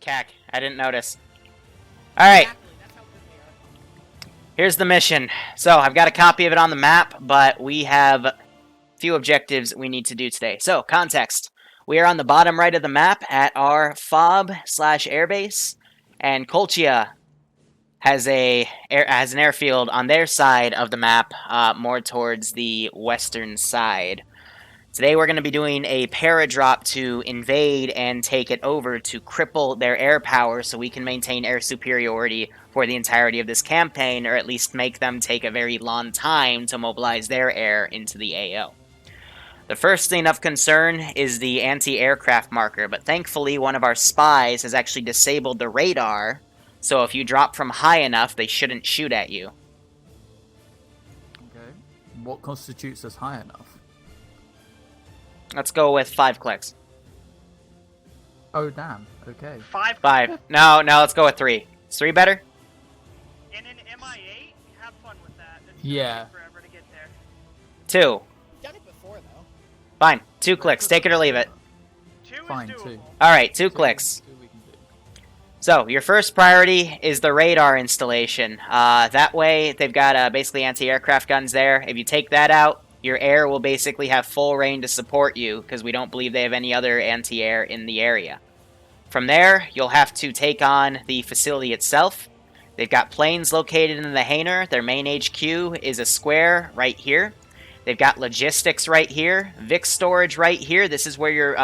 Cack. I didn't notice. Alright. Exactly, that's how good they are. Here's the mission. So, I've got a copy of it on the map, but we have a few objectives we need to do today. So, context. We are on the bottom right of the map at our FOB/airbase, and Kolechian has an airfield on their side of the map, more towards the western side. Today we're going to be doing a paradrop to invade and take it over to cripple their air power so we can maintain air superiority for the entirety of this campaign, or at least make them take a very long time to mobilize their air into the AO. The first thing of concern is the anti-aircraft marker, but thankfully one of our spies has actually disabled the radar, so if you drop from high enough, they shouldn't shoot at you. Okay. What constitutes as high enough? Let's go with 5 clicks. Oh, damn. Okay. 5. No, let's go with 3. Is 3 better? In an MI8, have fun with that. It's Yeah. gonna take forever to get there. 2. Done it before though. Fine. 2 clicks. Take it or leave it. Two Fine, is doable. 2. Alright, 2 clicks. 2 we can do. So, your first priority is the radar installation. That way, they've got basically anti-aircraft guns there. If you take that out, your air will basically have full reign to support you, because we don't believe they have any other anti-air in the area. From there, you'll have to take on the facility itself. They've got planes located in the hangar. Their main HQ is a square right here. They've got logistics right here, Vic storage right here. This is where your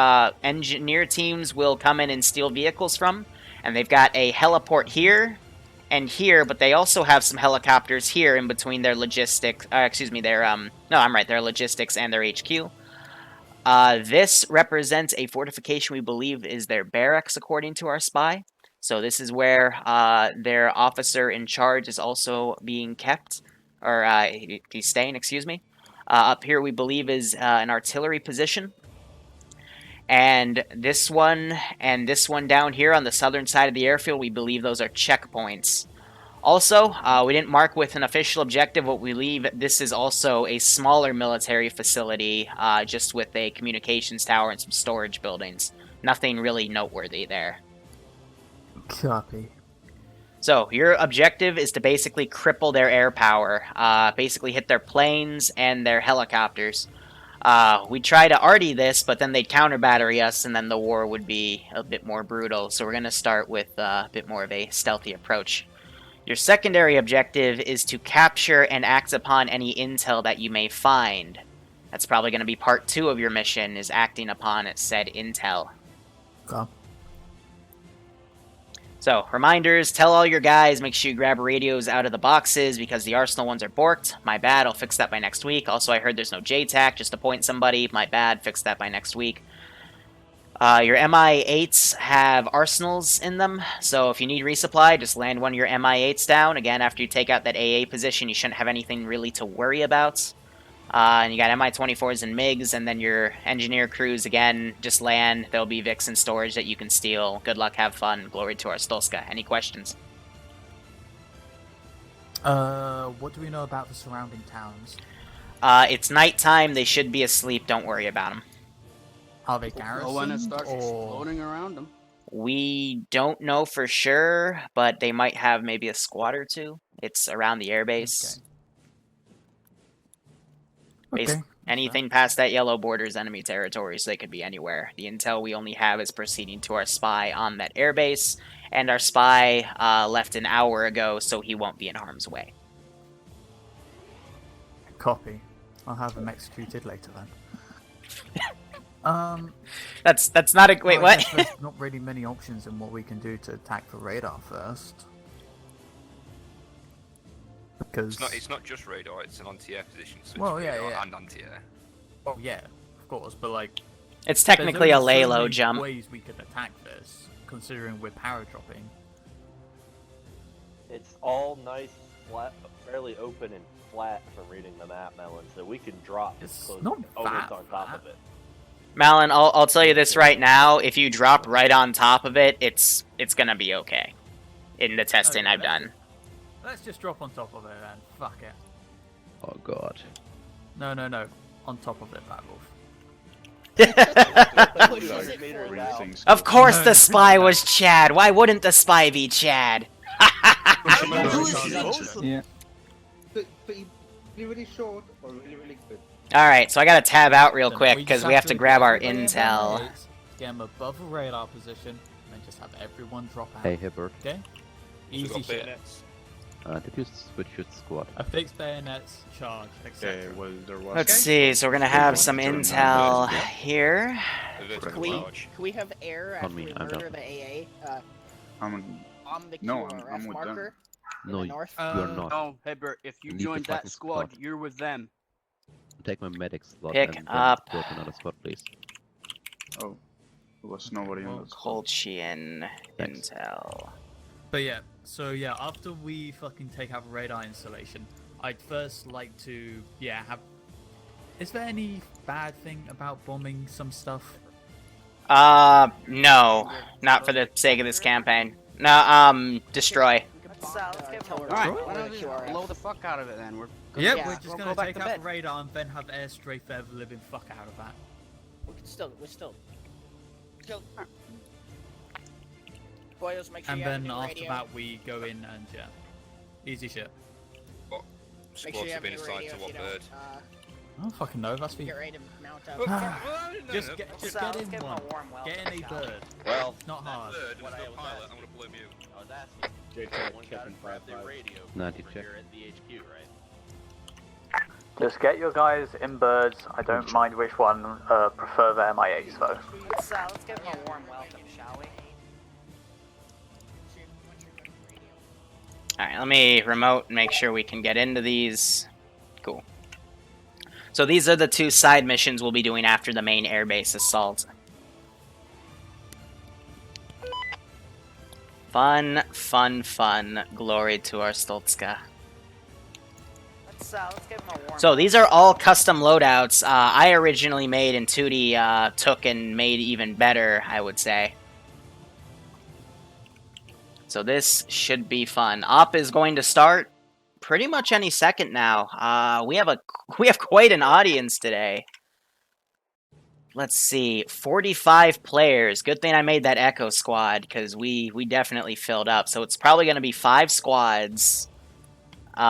engineer teams will come in and steal vehicles from. And they've got a heliport here and here, but they also have some helicopters here in between their logistics. Their logistics and their HQ. This represents a fortification we believe is their barracks, according to our spy. So this is where their officer in charge is also being kept, or he's staying. Excuse me. Up here, we believe is an artillery position. And this one down here on the southern side of the airfield, we believe those are checkpoints. Also, we didn't mark with an official objective, but we believe this is also a smaller military facility, just with a communications tower and some storage buildings. Nothing really noteworthy there. Copy. So, your objective is to basically cripple their air power, basically hit their planes and their helicopters. We try to arty this, but then they'd counter-battery us, and then the war would be a bit more brutal. So we're going to start with a bit more of a stealthy approach. Your secondary objective is to capture and act upon any intel that you may find. That's probably going to be part 2 of your mission, is acting upon said intel. Okay. So, reminders, tell all your guys, make sure you grab radios out of the boxes, because the Arsenal ones are borked. My bad, I'll fix that by next week. Also, I heard there's no JTAC, just appoint somebody. My bad, fix that by next week. Your MI8s have arsenals in them, so if you need resupply, just land one of your MI8s down. Again, after you take out that AA position, you shouldn't have anything really to worry about. And you got MI-24s and MiGs, and then your engineer crews, again, just land. There'll be Vics in storage that you can steal. Good luck, have fun. Glory to Arstotzka. Any questions? What do we know about the surrounding towns? It's nighttime. They should be asleep. Don't worry about them. Are they garrisoned, when it starts or... exploding around them. We don't know for sure, but they might have maybe a squad or 2. It's around the airbase. Okay. Anything past that yellow border is enemy territory, so they could be anywhere. The intel we only have is proceeding to our spy on that airbase, and our spy left an hour ago, so he won't be in harm's way. Copy. I'll have them executed later then. That's not a... Wait, I what? guess there's not really many options in what we can do to attack the radar first. Because... It's not just radar, it's an anti-air position, so it's Well, yeah, radar yeah. and anti-air. Oh yeah, of course, but like... It's technically a there's only so lay-low many jump. ways we could attack this, considering we're paradropping. It's all nice, flat, fairly open and flat from reading the map, Melon, so we can drop It's close not almost that on top flat. of it. Malin, I'll tell you this right now. If you drop right on top of it, it's gonna be okay. In the testing Okay, I've done. Let's just drop on top of it then. Fuck it. Oh god. No. On top of it, Bad Wolf. Of course the spy was Chad. Why wouldn't the spy be Chad? Yeah. But you're really short or really good. Alright, so I gotta tab out real quick because just we have to grab our get them intel. MIAs, get them above a radar position, and then just have everyone drop out. Hey, Hibbert. Okay? Easy shit. Did you switch your squad? A fixed bayonets, charge, etc. Well, there was. Let's see, so we're gonna have some intel here. Can we have air On after me, we I'm murder done. the AA I'm on the No, QRF I'm with marker in No, the north? you're not. No, Hibbert, if you Leave the joined that fucking squad, squad. you're with them. Take my medic slot Pick and then up. go to another squad, please. Oh, there was nobody in the squad. Kolechian Thanks. intel. But yeah, so yeah, after we fucking take out radar installation, I'd first like to, have... Is there any bad thing about bombing some stuff? No. Not for the sake of this campaign. No, destroy. Alright, why don't we just blow the fuck out of it then? We're Yeah, Yeah, we're just we'll gonna go back take to out bed. the radar and then have air strafe every living fuck out of that. We're still. Boyos, make sure And you have a then new after radio. that we go in and easy shit. Make sure Squads you have have a been new assigned radio to if what you bird? don't. I don't fucking know, that's for you. Get ready to mount up. Just get in one. Get in a bird. Well, It's not hard. Bird, there's no pilot, I'm gonna blow him you. I was asking. Someone got to grab their radio 90 when check. you're at the HQ, right? Just get your guys in birds. I don't mind which one. Prefer the MIAs though. Let's give them a warm welcome, shall we? Alright, let me remote and make sure we can get into these. Cool. So these are the two side missions we'll be doing after the main airbase assault. Fun, fun, fun. Glory to Arstotzka. Let's give them a warm So these are all custom loadouts I originally made and Tootie took and made even better, I would say. So this should be fun. Op is going to start pretty much any second now. We have quite an audience today. Let's see, 45 players. Good thing I made that Echo squad because we definitely filled up. So it's probably going to be 5 squads, or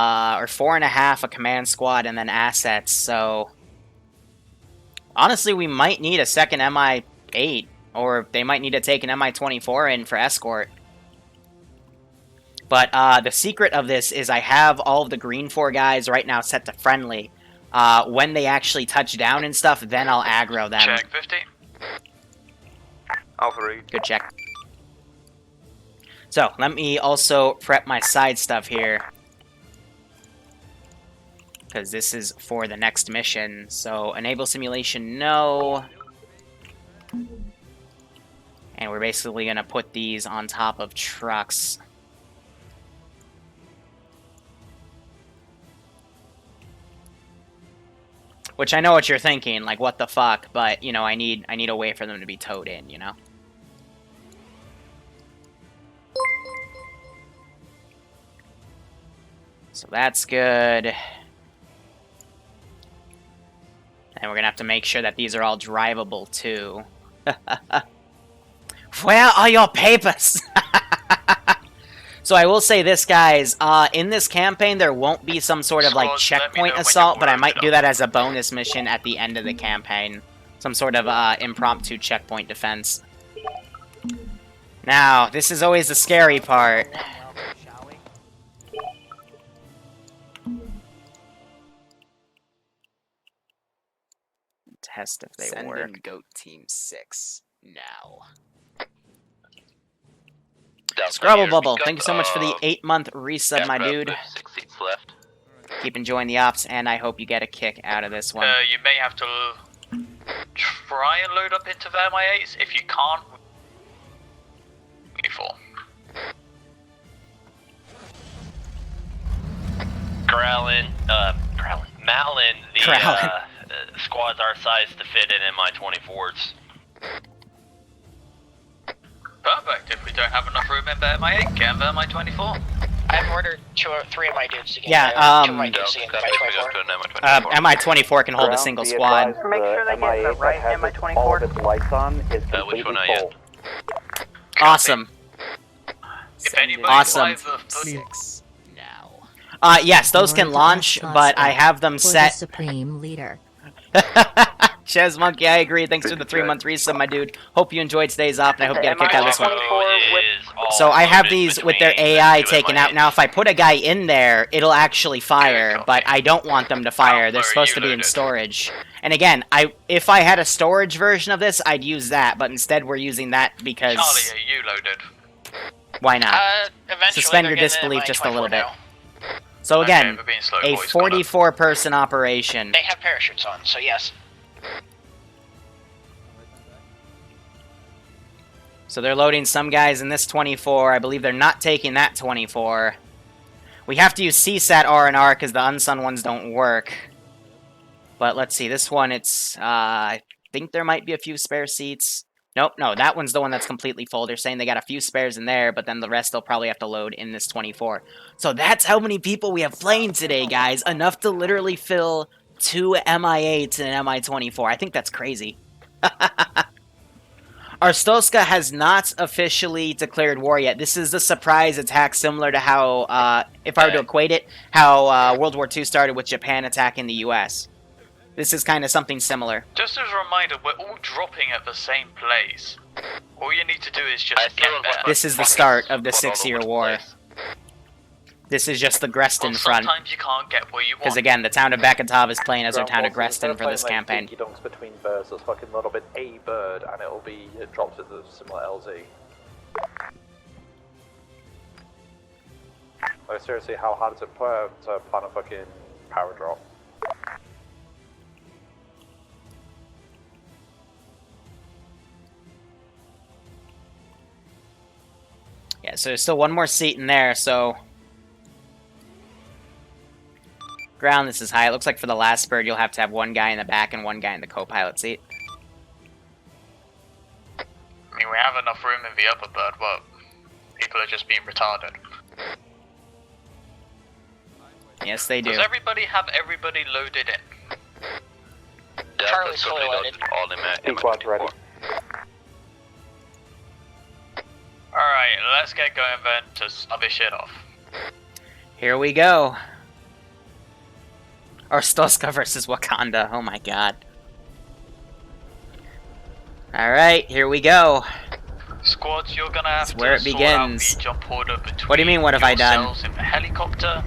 4.5 a command squad, and then assets. So honestly, we might need a second MI8, or they might need to take an MI24 in for escort. But the secret of this is I have all of the green 4 guys right now set to friendly. When they actually touch down and stuff, then I'll aggro them. Check 50. Alpha read. Good check. So, let me also prep my side stuff here. Because this is for the next mission. So, enable simulation, no. And we're basically going to put these on top of trucks. Which I know what you're thinking, like, what the fuck, but, you know, I need a way for them to be towed in, you know? So that's good. And we're gonna have to make sure that these are all drivable, too. Where are your papers? So I will say this, guys. In this campaign, there won't be some sort of, like, checkpoint assault, but I might do that as a bonus mission at the end of the campaign. Some sort of impromptu checkpoint defense. Now, this is always the scary part. Test if they Send work. in Goat Team 6 now. Scrabble Bubble, thank you so much for the 8-month resub, my dude. 6 seats left. Keep enjoying the ops, and I hope you get a kick out of this one. You may have to try and load up into the MI8s. If you can't, before. Malin, the squads are sized to fit in MI-24s. Perfect. If we don't have enough room in the MI8, get in the MI-24. I've ordered 2 or 3 of my dudes to get Yeah, two of my dudes to get by 24. MI-24 can hold a single squad. Make sure they get the right MI-24. All of its lights on is completely which one are you? full. Awesome. If anybody Awesome. flies Yes, those can launch, but I have them set. Supreme Leader. Chez Monkey, I agree. Thanks for the 3-month resub, my dude. Hope you enjoyed today's op, and I hope you get a kick out of this one. So I have these with their AI taken out. Now, if I put a guy in there, it'll actually fire, but I don't want them to fire. They're supposed to be in storage. And again, if I had a storage version of this, I'd use that, but instead we're using that because... Charlie, are you loaded? Why not? Eventually Suspend your they're getting disbelief in just a little MI-24 bit. now. So again, we're being slow, a boys, got it. 44-person operation. They have parachutes on, so yes. So they're loading some guys in this 24. I believe they're not taking that 24. We have to use CSAT R&R because the unsung ones don't work. But let's see, this one, it's, I think there might be a few spare seats. Nope, no, that one's the one that's completely full. They're saying they got a few spares in there, but then the rest they'll probably have to load in this 24. So that's how many people we have flying today, guys. Enough to literally fill 2 MI-8s and an MI-24. I think that's crazy. Arstotzka has not officially declared war yet. This is a surprise attack similar to how, if I were to equate it, how World War II started with Japan attacking the US. This is kind of something similar. Just as a reminder, we're all dropping at the same place. All you need to do is just get there. This is the start of the 6-year war. This is just the Grestin front. Sometimes you can't get where you want. Because again, the town of Bekatov is playing as our town of Grestin for this campaign. Donks between birds, that's fucking little bit a bird, and it drops with a similar LZ. Like seriously, how hard is it to plan a fucking power drop? Yeah, so there's still one more seat in there, so... Ground, this is high. It looks like for the last bird, you'll have to have one guy in the back and one guy in the co-pilot seat. I mean, we have enough room in the upper bird, but people are just being retarded. Yes, they do. Does everybody have everybody loaded in? Charlie's fully loaded. All in Squad's ready. Alright, let's get going then to start this shit off. Here we go. Arstotzka versus Wakanda. Oh my god. Alright, here we go. Squads, you're gonna have That's where it sort out begins. the jump order between What do you mean, what have I done? yourselves in the helicopter.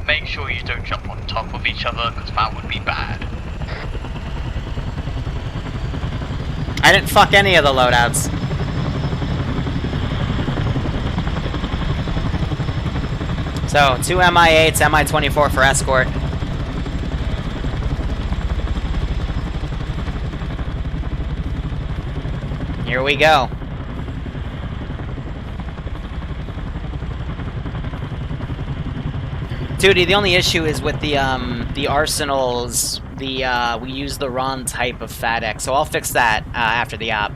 Make sure you don't jump on top of each other, because that would be bad. I didn't fuck any of the loadouts. So, 2 MI-8s, MI-24 for escort. Here we go. Duty, the only issue is with the arsenals, we use the wrong type of FADEC, so I'll fix that after the op.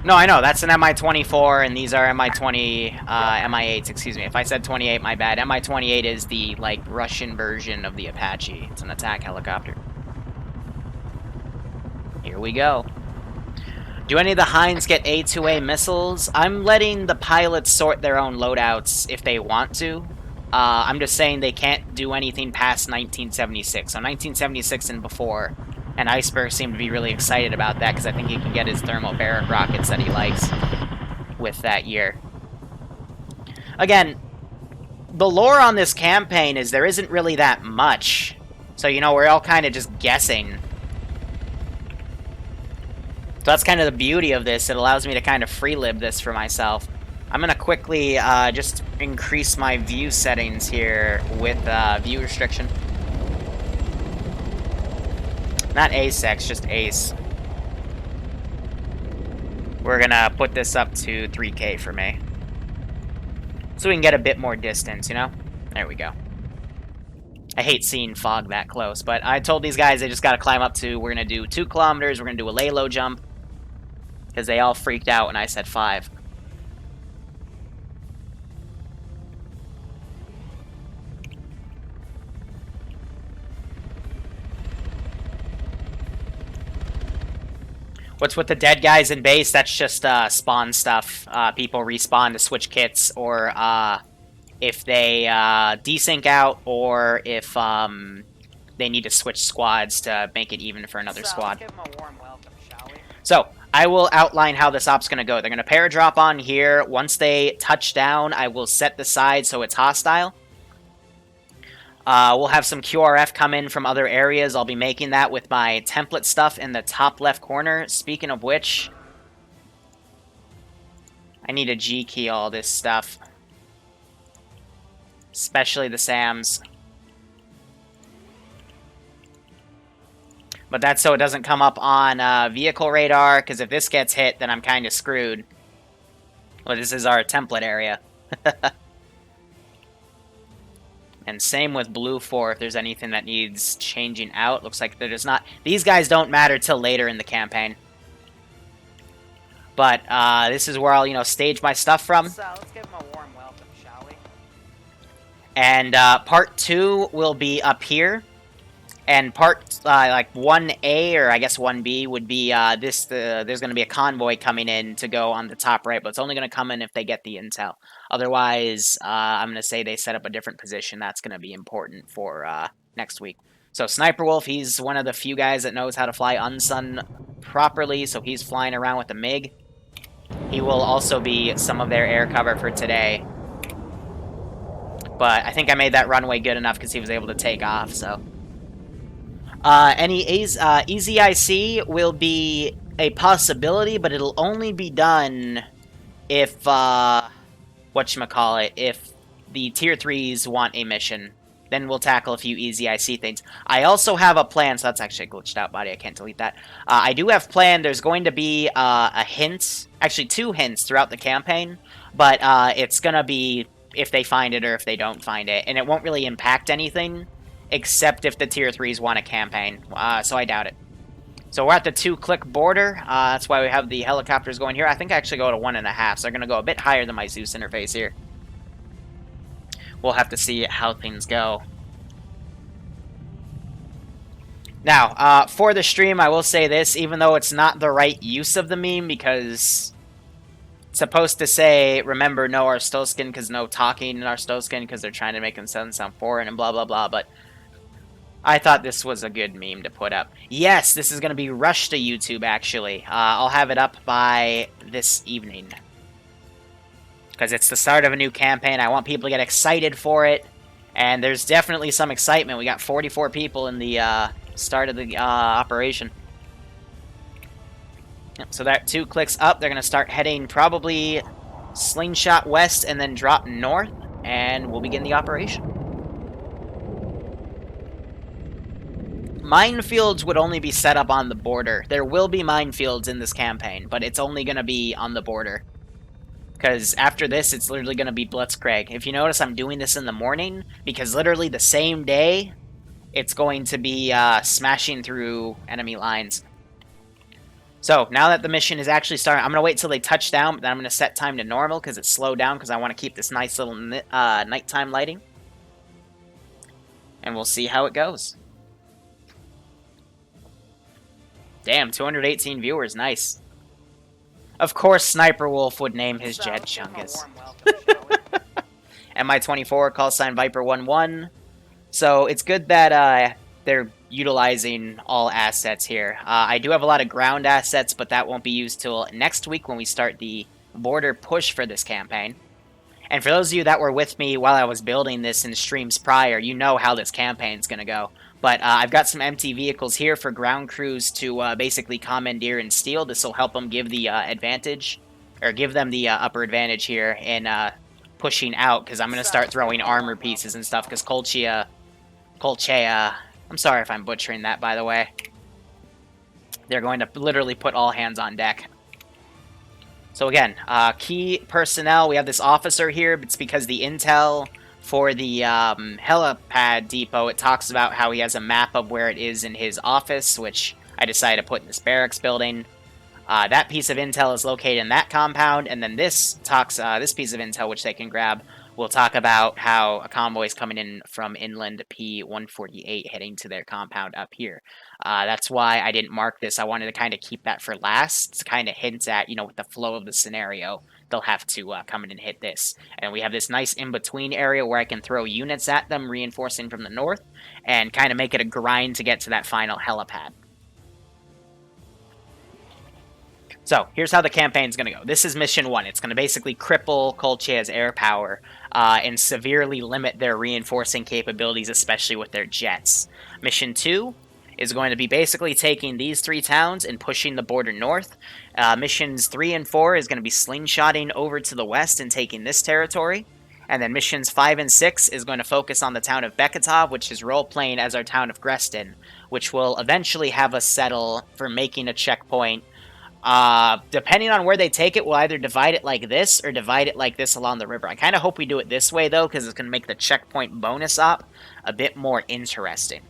No, I know, that's an MI-24, and these are MI-20, MI-8s, excuse me. If I said 28, my bad. MI-28 is the, like, Russian version of the Apache. It's an attack helicopter. Here we go. Do any of the Hinds get A2A missiles? I'm letting the pilots sort their own loadouts if they want to. I'm just saying they can't do anything past 1976. So 1976 and before. And Iceberg seemed to be really excited about that because I think he can get his thermobaric rockets that he likes with that year. Again, the lore on this campaign is there isn't really that much. So, you know, we're all kind of just guessing. So that's kind of the beauty of this. It allows me to kind of free-lib this for myself. I'm going to quickly just increase my view settings here with view restriction. Not ASEX, just ACE. We're gonna put this up to 3K for me. So we can get a bit more distance, you know? There we go. I hate seeing fog that close, but I told these guys they just gotta climb up to, we're gonna do 2 kilometers, we're gonna do a lay-low jump. Because they all freaked out when I said 5. What's with the dead guys in base? That's just spawn stuff. People respawn to switch kits, or if they desync out, or if they need to switch squads to make it even for another squad. Give 'em a warm welcome, shall we? So, I will outline how this op's going to go. They're going to paradrop on here. Once they touch down, I will set the side so it's hostile. We'll have some QRF come in from other areas. I'll be making that with my template stuff in the top left corner. Speaking of which, I need to G-key all this stuff. Especially the SAMs. But that's so it doesn't come up on vehicle radar, because if this gets hit, then I'm kind of screwed. Well, this is our template area. And same with Blue 4, if there's anything that needs changing out. Looks like there's not. These guys don't matter till later in the campaign. But this is where I'll, you know, stage my stuff from. So, let's give 'em a warm welcome, shall we? And part 2 will be up here. And part, like, 1A, or I guess 1B, would be there's going to be a convoy coming in to go on the top right, but it's only going to come in if they get the intel. Otherwise, I'm going to say they set up a different position. That's going to be important for next week. So Sniper Wolf, he's one of the few guys that knows how to fly Unsun properly, so he's flying around with the MiG. He will also be some of their air cover for today. But I think I made that runway good enough because he was able to take off, so... Any easy IC will be a possibility, but it'll only be done if, whatchamacallit, if the Tier 3s want a mission. Then we'll tackle a few easy IC things. I also have a plan, so that's actually a glitched out body, I can't delete that. I do have planned, there's going to be a hint, actually 2 hints throughout the campaign, but it's gonna be if they find it or if they don't find it, and it won't really impact anything. Except if the Tier 3s want a campaign, so I doubt it. So we're at the 2-click border, that's why we have the helicopters going here. I think I actually go to 1.5, so they're going to go a bit higher than my Zeus interface here. We'll have to see how things go. Now, for the stream, I will say this, even though it's not the right use of the meme, because... it's supposed to say, remember, no Arstotzkan, because no talking in Arstotzkan, because they're trying to make them sound foreign and blah blah blah, but... I thought this was a good meme to put up. Yes, this is going to be rushed to YouTube, actually. I'll have it up by this evening. Because it's the start of a new campaign. I want people to get excited for it. And there's definitely some excitement. We got 44 people in the start of the operation. Yep, so that 2 clicks up. They're going to start heading probably slingshot west and then drop north. And we'll begin the operation. Minefields would only be set up on the border. There will be minefields in this campaign, but it's only going to be on the border. Because after this, it's literally going to be Blitzkrieg. If you notice, I'm doing this in the morning, because literally the same day, it's going to be smashing through enemy lines. So, now that the mission is actually starting, I'm going to wait till they touch down, but then I'm going to set time to normal, because it's slowed down, because I want to keep this nice little nighttime lighting. And we'll see how it goes. Damn, 218 viewers, nice. Of course, Sniper Wolf would name his jet Chungus. MI24, call sign Viper11. So, it's good that they're utilizing all assets here. I do have a lot of ground assets, but that won't be used till next week when we start the border push for this campaign. And for those of you that were with me while I was building this in streams prior, you know how this campaign's going to go. But I've got some empty vehicles here for ground crews to basically commandeer and steal. This will help them give the advantage, or give them the upper advantage here in pushing out, because I'm going to start throwing armor pieces and stuff, because Kolchea, I'm sorry if I'm butchering that, by the way. They're going to literally put all hands on deck. So again, key personnel, we have this officer here. It's because the intel for the helipad depot, it talks about how he has a map of where it is in his office, which I decided to put in this barracks building. That piece of intel is located in that compound, and then this talks, this piece of intel, which they can grab, We'll talk about how a convoy is coming in from inland P-148 heading to their compound up here. That's why I didn't mark this. I wanted to kind of keep that for last to kind of hint at, with the flow of the scenario, they'll have to come in and hit this. And we have this nice in-between area where I can throw units at them, reinforcing from the north, and kind of make it a grind to get to that final helipad. So, here's how the campaign's going to go. This is Mission 1. It's going to basically cripple Kolechian's air power and severely limit their reinforcing capabilities, especially with their jets. Mission 2 is going to be basically taking these 3 towns and pushing the border north. Missions 3 and 4 is going to be slingshotting over to the west and taking this territory. And then Missions 5 and 6 is going to focus on the town of Beketov, which is role-playing as our town of Grestin, which will eventually have us settle for making a checkpoint. Depending on where they take it, we'll either divide it like this or divide it like this along the river. I kind of hope we do it this way, though, because it's going to make the checkpoint bonus op a bit more interesting.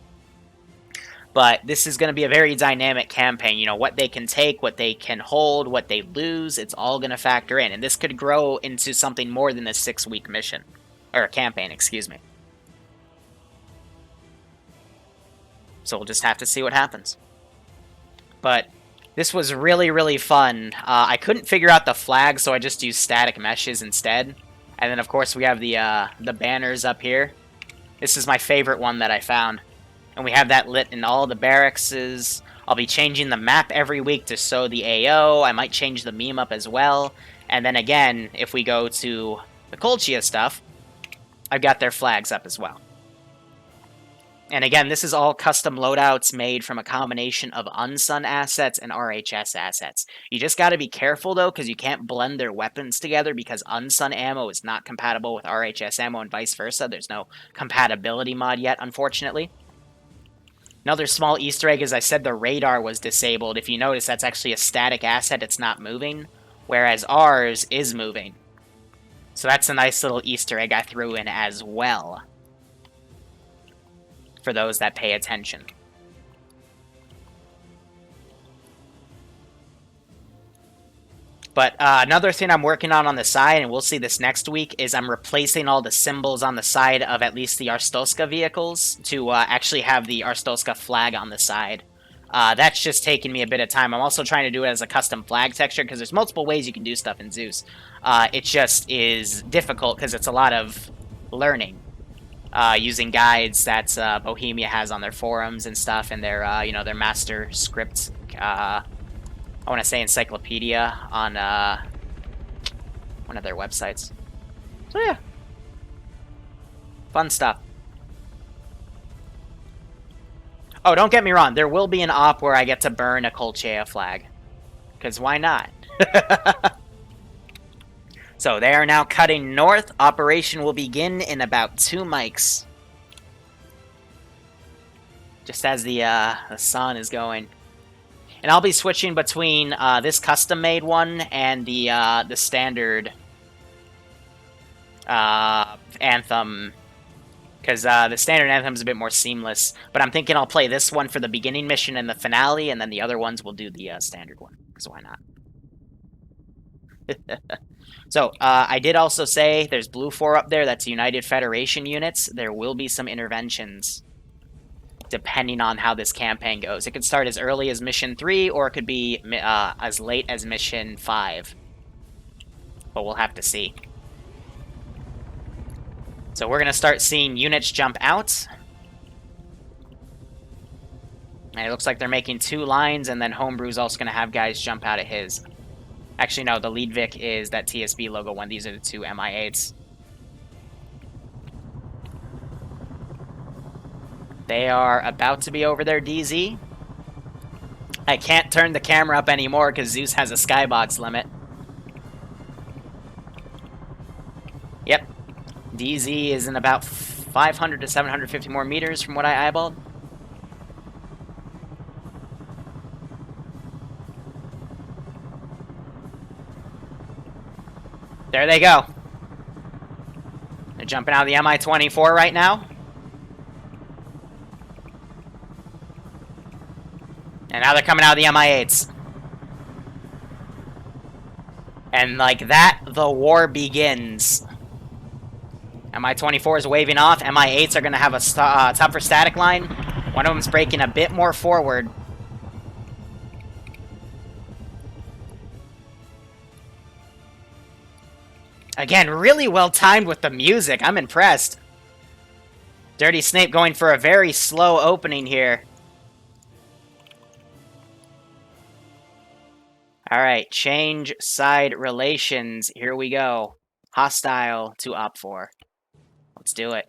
But this is going to be a very dynamic campaign. What they can take, what they can hold, what they lose, it's all going to factor in. And this could grow into something more than a 6-week mission. Or campaign, excuse me. So we'll just have to see what happens. But this was really, really fun. I couldn't figure out the flag, so I just used static meshes instead. And then, of course, we have the banners up here. This is my favorite one that I found. And we have that lit in all the barracks. I'll be changing the map every week to show the AO. I might change the meme up as well. And then again, if we go to the Kolechian stuff, I've got their flags up as well. And again, this is all custom loadouts made from a combination of Unsun assets and RHS assets. You just got to be careful, though, because you can't blend their weapons together because Unsun ammo is not compatible with RHS ammo and vice versa. There's no compatibility mod yet, unfortunately. Another small Easter egg is I said the radar was disabled. If you notice, that's actually a static asset. It's not moving, whereas ours is moving. So that's a nice little Easter egg I threw in as well, for those that pay attention. But another thing I'm working on the side, and we'll see this next week, is I'm replacing all the symbols on the side of at least the Arstotzka vehicles to actually have the Arstotzka flag on the side. That's just taking me a bit of time. I'm also trying to do it as a custom flag texture, because there's multiple ways you can do stuff in Zeus. It just is difficult, because it's a lot of learning. Using guides that Bohemia has on their forums and stuff, and their their master script. I want to say encyclopedia on one of their websites. So yeah, fun stuff. Oh, don't get me wrong. There will be an op where I get to burn a Kolechian flag, because why not? So they are now cutting north. Operation will begin in about 2 mics. Just as the sun is going. And I'll be switching between this custom-made one and the standard anthem. Because the standard anthem is a bit more seamless. But I'm thinking I'll play this one for the beginning mission and the finale, and then the other ones will do the standard one. Because why not? So, I did also say there's Blue 4 up there. That's United Federation units. There will be some interventions, depending on how this campaign goes. It could start as early as Mission 3, or it could be as late as Mission 5. But we'll have to see. So we're going to start seeing units jump out. And it looks like they're making 2 lines, and then Homebrew's also going to have guys jump out of his. Actually, no, the lead Vic is that TSB logo one. These are the 2 MI8s. They are about to be over their DZ. I can't turn the camera up anymore because Zeus has a skybox limit. Yep. DZ is in about 500 to 750 more meters from what I eyeballed. There they go. They're jumping out of the Mi-24 right now. And now they're coming out of the Mi-8s. And like that, the war begins. MI-24 is waving off. MI-8s are going to have a tougher static line. One of them's breaking a bit more forward. Again, really well timed with the music. I'm impressed. Dirty Snape going for a very slow opening here. Alright, change side relations. Here we go. Hostile to Op4. Let's do it.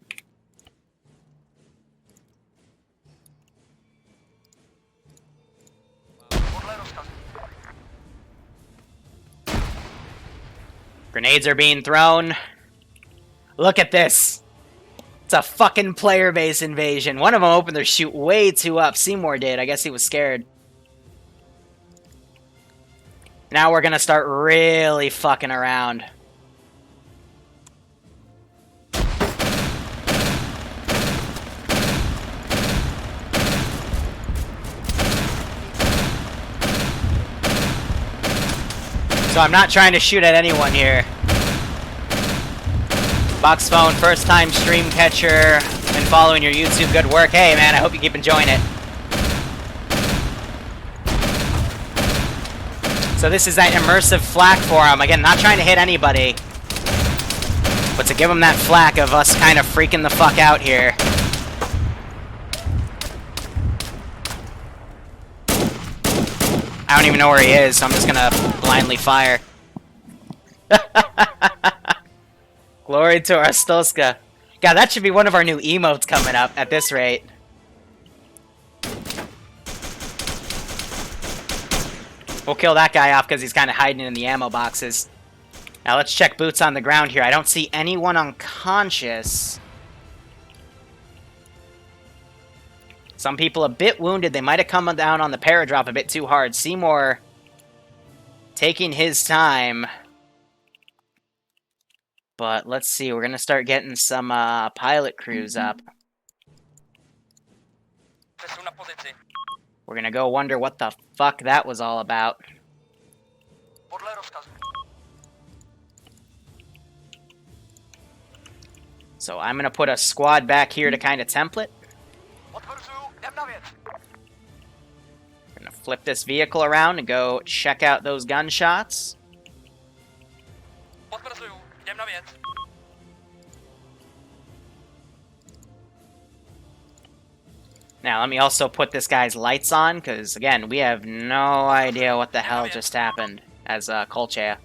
Grenades are being thrown. Look at this. It's a fucking player base invasion. One of them opened their chute way too up. Seymour did. I guess he was scared. Now we're gonna start really fucking around. So I'm not trying to shoot at anyone here. Box Phone, first time stream catcher. Been following your YouTube, good work. Hey man, I hope you keep enjoying it. So this is that immersive flak for him. Again, not trying to hit anybody. But to give him that flak of us kind of freaking the fuck out here. I don't even know where he is, so I'm just gonna blindly fire. Glory to Arstotzka. God, that should be one of our new emotes coming up at this rate. We'll kill that guy off because he's kind of hiding in the ammo boxes. Now let's check boots on the ground here. I don't see anyone unconscious. Some people a bit wounded. They might have come down on the paradrop a bit too hard. Seymour taking his time. But let's see. We're going to start getting some pilot crews up. We're going to go wonder what the fuck that was all about. So I'm going to put a squad back here to kind of template. We're going to flip this vehicle around and go check out those gunshots. Now, let me also put this guy's lights on, because, again, we have no idea what the hell just happened as Kolechian.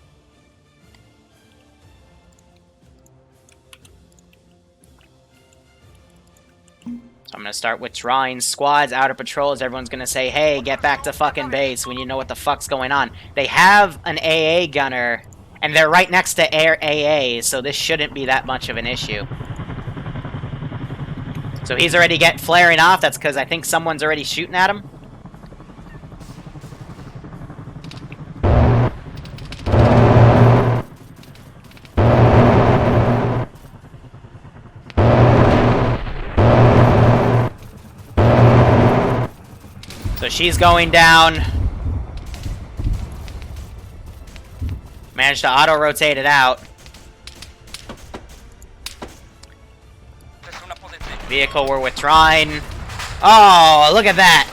So I'm going to start withdrawing squads out of patrols. Everyone's going to say, hey, get back to fucking base. We need to know what the fuck's going on. They have an AA gunner, and they're right next to air AA, so this shouldn't be that much of an issue. So he's already flaring off. That's because I think someone's already shooting at him. So she's going down. Managed to auto-rotate it out. Vehicle we're withdrawing. Oh, look at that!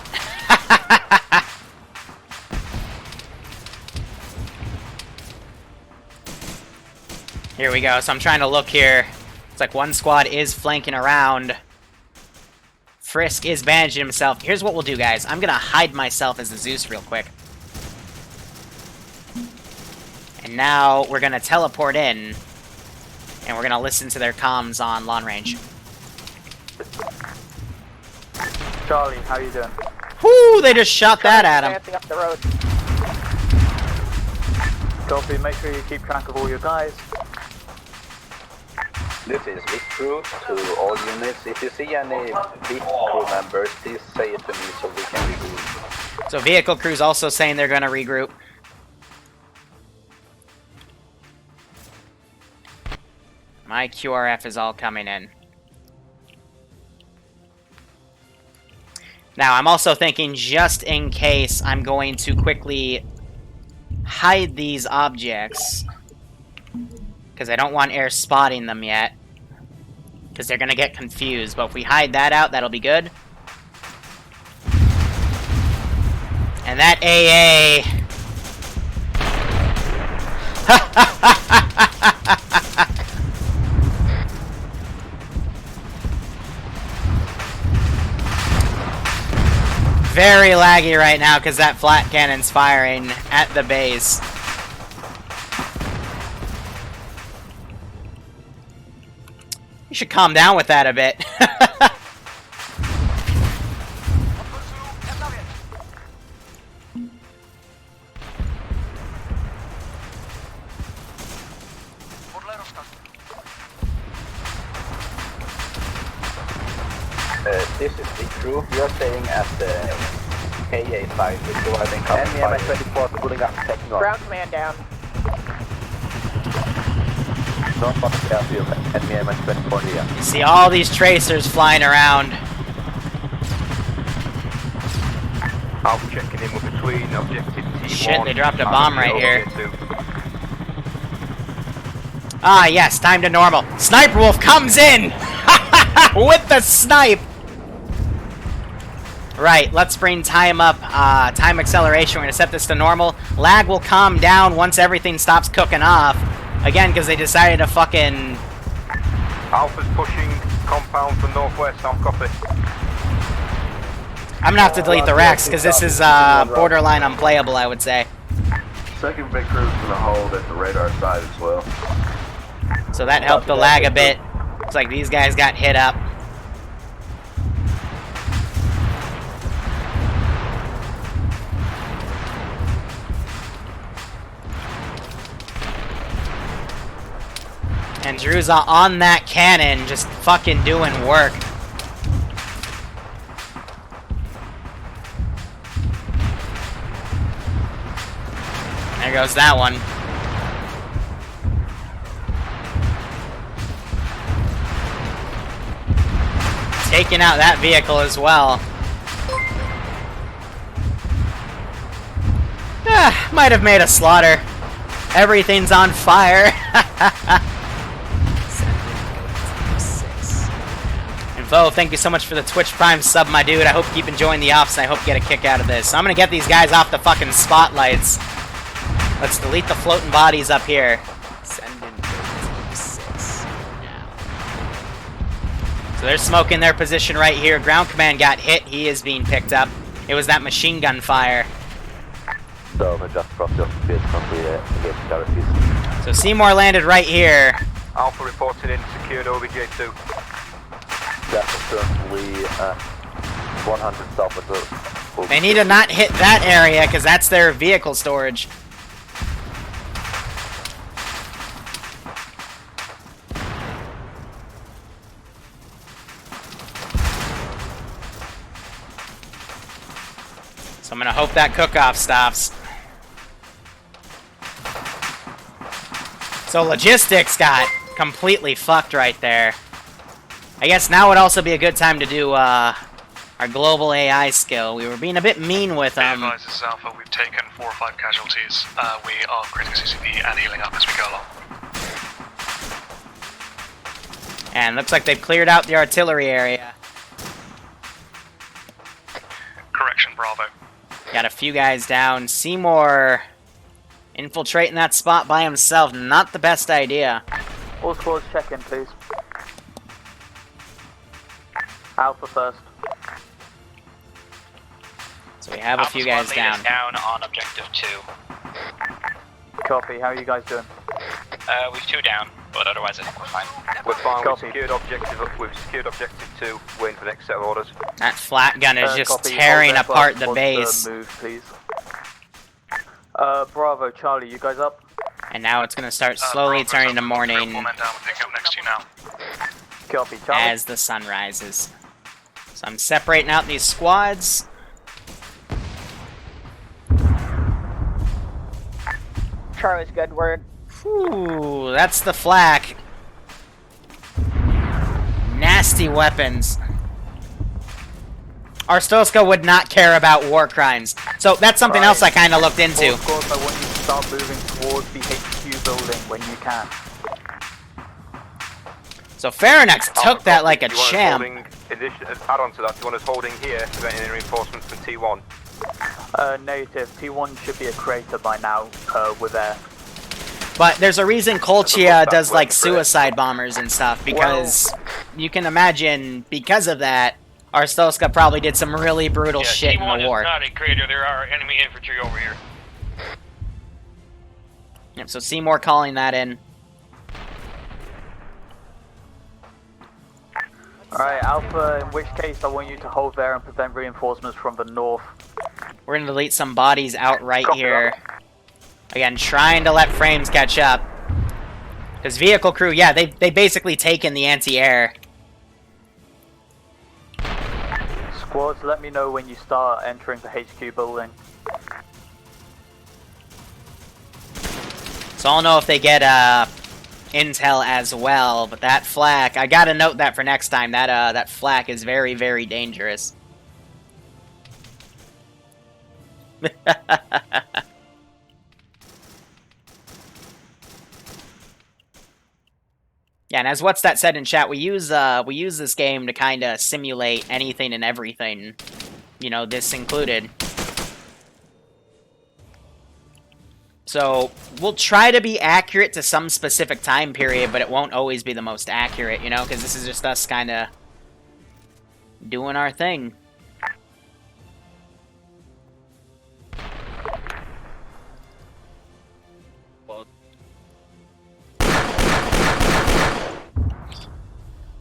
Here we go. So I'm trying to look here. It's like one squad is flanking around. Frisk is bandaging himself. Here's what we'll do, guys. I'm gonna hide myself as a Zeus real quick. And now we're gonna teleport in. And we're gonna listen to their comms on long range. Charlie, how you doing? Whoo! They just shot that at him. Up the road. Copy, make sure you keep track of all your guys. This is Vic Crew to all units. If you see any Vic Crew members, please say it to me so we can regroup. So vehicle crew's also saying they're gonna regroup. My QRF is all coming in. Now, I'm also thinking, just in case, I'm going to quickly hide these objects. Because I don't want air spotting them yet. because they're gonna get confused. But if we hide that out, that'll be good. And that AA... Very laggy right now because that flat cannon's firing at the base. You should calm down with that a bit. This is the crew. You're staying at the KA site with providing cover. Enemy MS-24 pulling up, taking off. Ground command down. Northbound Airfield, enemy MS-24 here. You see all these tracers flying around. I'll be checking in with between objective T1. Shit, they dropped a bomb right here. Ah, yes, time to normal. Sniper Wolf comes in! With the snipe! Right, let's bring time up, time acceleration. We're gonna set this to normal. Lag will calm down once everything stops cooking off. Again, because they decided to fucking... Alpha's pushing compound from northwest, I'm copy. I'm gonna have to delete the Rex, because this is borderline unplayable, I would say. Second big crew's gonna hold at the radar side as well. So that helped the lag a bit. Looks like these guys got hit up. And Drew's on that cannon, just fucking doing work. There goes that one. Taking out that vehicle as well. Might have made a slaughter. Everything's on fire. And Vo, thank you so much for the Twitch Prime sub, my dude. I hope you keep enjoying the ops, and I hope you get a kick out of this. So I'm gonna get these guys off the fucking spotlights. Let's delete the floating bodies up here. Send in 6 now. So they're smoking their position right here. Ground command got hit. He is being picked up. It was that machine gun fire. So I'm just crossed your speed from the engaged territories. So Seymour landed right here. Alpha reported in, secured OBJ2. That's currently 100 south of the... They need to not hit that area because that's their vehicle storage. So I'm gonna hope that cook-off stops. So logistics got completely fucked right there. I guess now would also be a good time to do our global AI skill. We were being a bit mean with them. This is Alpha. We've taken 4 or 5 casualties. We are creating CCP and healing up as we go along. And looks like they've cleared out the artillery area. Correction, Bravo. Got a few guys down. Seymour infiltrating that spot by himself. Not the best idea. All squads check in, please. Alpha first. So we have a few guys down. Down on objective 2. Copy. How are you guys doing? We've 2 down, but otherwise I think we're fine. We're fine. Copy. We've secured objective 2. Waiting for the next set of orders. That flat gun is just Copy. tearing Hold there, apart the squads, base. move, please. Bravo, Charlie, you guys up? And now it's gonna start slowly Bravo's turning to up. morning We're down. We're picking up next to you now. Copy, Charlie. as the sun rises. So I'm separating out these squads. Charlie's good word. Ooh, that's the flak. Nasty weapons. Arstotzka would not care about war crimes. So that's something else I kind of looked into. Of course, I want you to start moving towards the HQ building when you can. So Farinax took that like a Do you want us champ. holding, add on to that, do you want us holding here, preventing any reinforcements from T1? Negative. T1 should be a crater by now, with air. But there's a reason Kolechian does like suicide bombers and stuff, because you can imagine, because of that, Arstotzka probably did some really brutal shit in the war. T1 is not a crater, there are enemy infantry over here. Yep, so Seymour calling that in. Alright, Alpha, in which case I want you to hold there and prevent reinforcements from the north. We're gonna delete some bodies out right here. Again, trying to let frames catch up. Because vehicle crew, yeah, they basically taken the anti-air. Squads, let me know when you start entering the HQ building. So I'll know if they get intel as well, but that flak, I gotta note that for next time. That flak is very, very dangerous. Yeah, and as What's That said in chat, we use this game to kind of simulate anything and everything, you know, this included. So we'll try to be accurate to some specific time period, but it won't always be the most accurate, you know, because this is just us kind of doing our thing.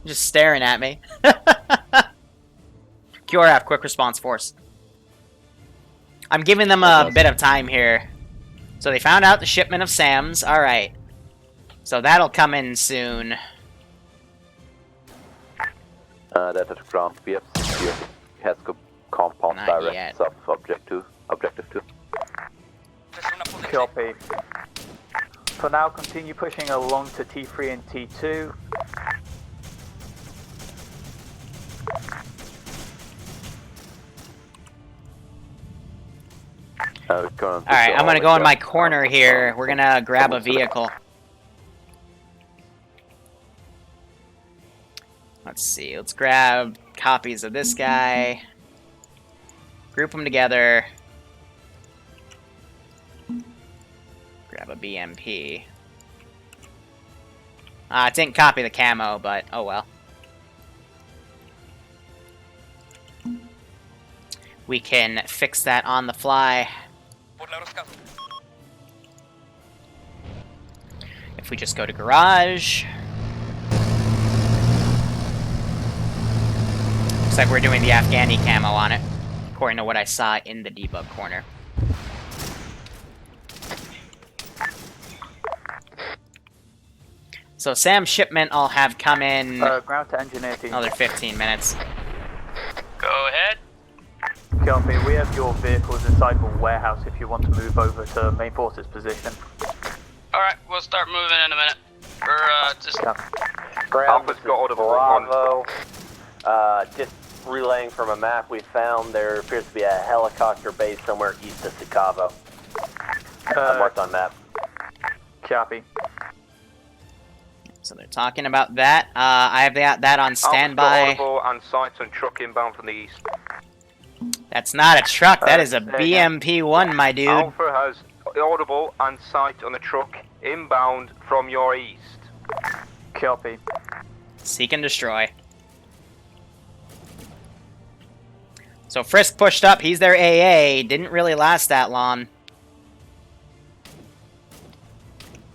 Just staring at me. QRF, quick response force. I'm giving them a bit of time here. So they found out the shipment of SAMs. Alright. So that'll come in soon. That at the ground, we have has compound Not direct yet. sub objective 2. Copy. For now, continue pushing along to T3 and T2. Alright, I'm gonna go in my corner here. We're gonna grab a vehicle. Let's see, let's grab copies of this guy. Group them together. Grab a BMP. It didn't copy the camo, but oh well. We can fix that on the fly. If we just go to garage. Looks like we're doing the Afghani camo on it, according to what I saw in the debug corner. So Sam's shipment I'll have come in ground to engineer team. another 15 minutes. Go ahead. Copy, we have your vehicles inside the warehouse if you want to move over to main forces position. Alright, we'll start moving in a minute. We're just... Alpha's got audible on. Bravo. Just relaying from a map we found, there appears to be a helicopter base somewhere east of Chicago. Marked on map. Copy. So they're talking about that. I have that on standby. Alpha's got audible and sights on truck inbound from the east. That's not a truck, that is a BMP-1, my dude. Alpha has audible and sight on the truck inbound from your east. Copy. Seek and destroy. So Frisk pushed up, he's their AA. Didn't really last that long.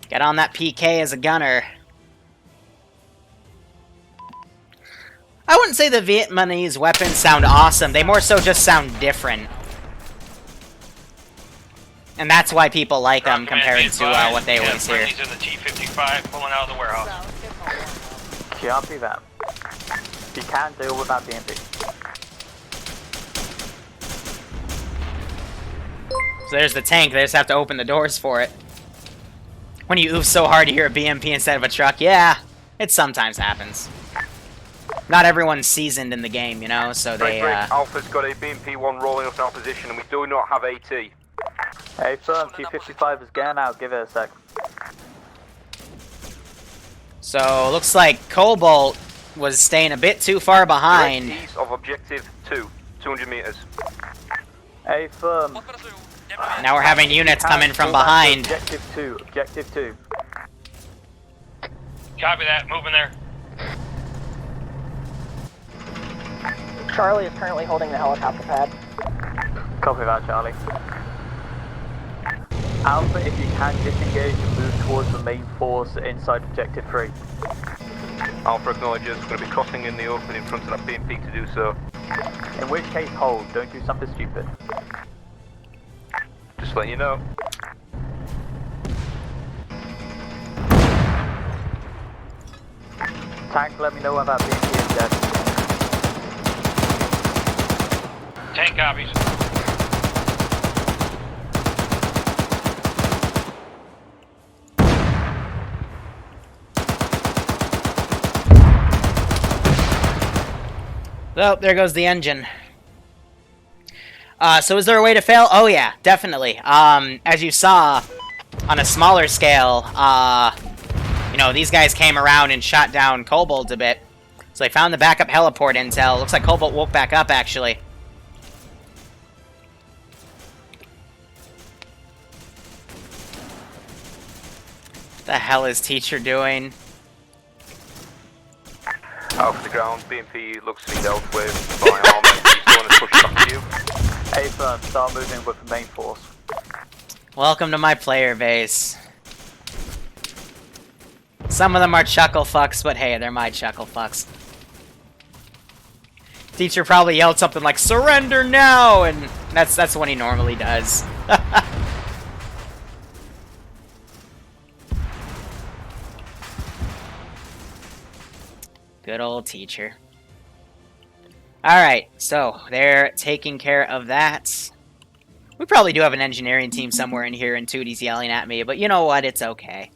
Get on that PK as a gunner. I wouldn't say the Vietnamese weapons sound awesome, they more so just sound different. And that's why people like them compared to what they always hear. These are the T-55 pulling out of the warehouse. Copy that. You can't deal with that BMP. So there's the tank, they just have to open the doors for it. When you oof so hard you hear a BMP instead of a truck, yeah, it sometimes happens. Not everyone's seasoned in the game, you know, so they, Alpha's got a BMP-1 rolling up in our position and we do not have AT. Hey, firm, T-55 is getting out, give it a sec. So, looks like Cobalt was staying a bit too far behind. Direct east of objective 2, 200 meters. A firm. Now we're having units coming from behind. Objective 2, objective 2. Copy that, moving there. Charlie is currently holding the helicopter pad. Copy that, Charlie. Alpha, if you can disengage and move towards the main force inside objective 3. Alpha acknowledges, going to be crossing in the open in front of that BMP to do so. In which case, hold. Don't do something stupid. Just letting you know. Tank, let me know when that BMP is dead. Tank copies. Oh, there goes the engine. So is there a way to fail? Oh yeah, definitely. As you saw, on a smaller scale, you know, these guys came around and shot down Cobalt a bit. So they found the backup heliport intel. Looks like Cobalt woke back up, actually. What the hell is Teacher doing? Out for the ground, BMP looks to be dealt with by ArmA. He's going to push back to you. A firm, start moving with the main force. Welcome to my player base. Some of them are chuckle fucks, but hey, they're my chuckle fucks. Teacher probably yelled something like, "Surrender now!" and that's what he normally does. Good old Teacher. Alright, so they're taking care of that. We probably do have an engineering team somewhere in here and Tootie's yelling at me, but you know what? It's okay.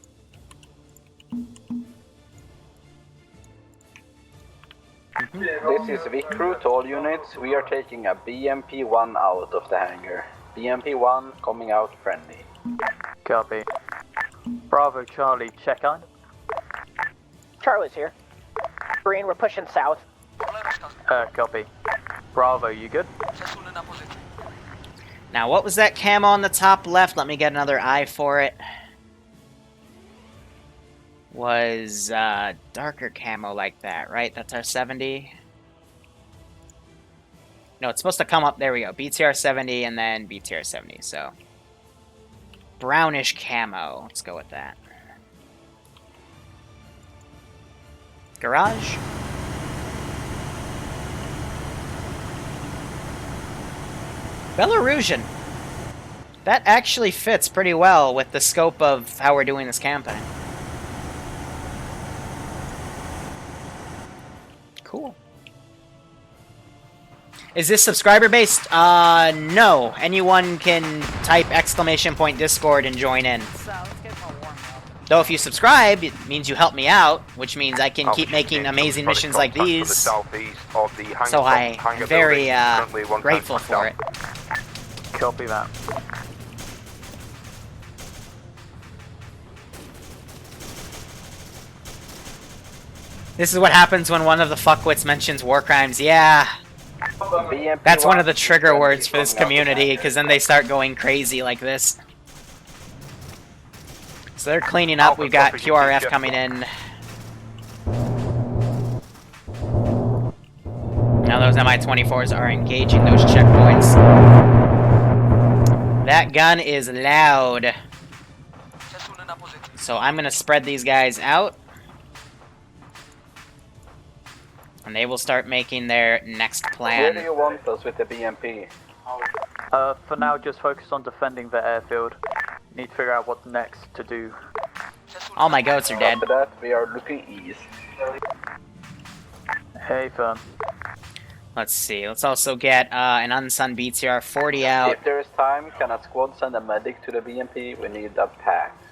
This is Vicru to all units. We are taking a BMP-1 out of the hangar. BMP-1 coming out friendly. Copy. Bravo, Charlie, check on. Charlie's here. Green, we're pushing south. Copy. Bravo, you good? Now, what was that camo on the top left? Let me get another eye for it. Was, darker camo like that, right? That's our 70. No, it's supposed to come up. There we go. BTR 70 and then BTR 70, so. Brownish camo. Let's go with that. Garage? Belarusian. That actually fits pretty well with the scope of how we're doing this campaign. Cool. Is this subscriber based? No. Anyone can type !Discord and join in. Though if you subscribe, it means you help me out, which means I can keep making amazing missions like these. So I am very grateful for it. Copy that. This is what happens when one of the fuckwits mentions war crimes. Yeah. That's one of the trigger words for this community, because then they start going crazy like this. So they're cleaning up. We've got QRF coming in. Now those Mi-24s are engaging those checkpoints. That gun is loud. So I'm going to spread these guys out. And they will start making their next plan. Where do you want us with the BMP? For now, just focus on defending the airfield. Need to figure out what's next to do. All my goats are dead. After that, we are looking east. Hey, firm. Let's see. Let's also get an unsunned BTR 40 out. If there is time, can a squad send a medic to the BMP? We need the packs.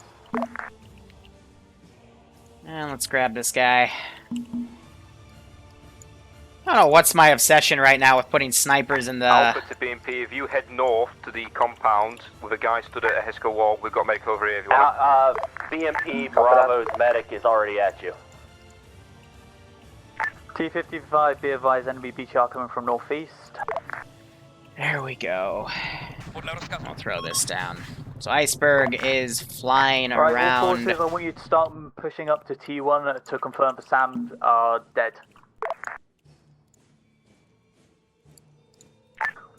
And let's grab this guy. I don't know what's my obsession right now with putting snipers in the... Alpha to BMP, if you head north to the compound with a guy stood at a Hesco wall, we've got medic over here if you want. BMP Bravo's medic is already at you. T-55, be advised, enemy BTR coming from northeast. There we go. I'll throw this down. So Iceberg is flying All right, all around. forces, I want you to start pushing up to T1 to confirm the SAMs are dead.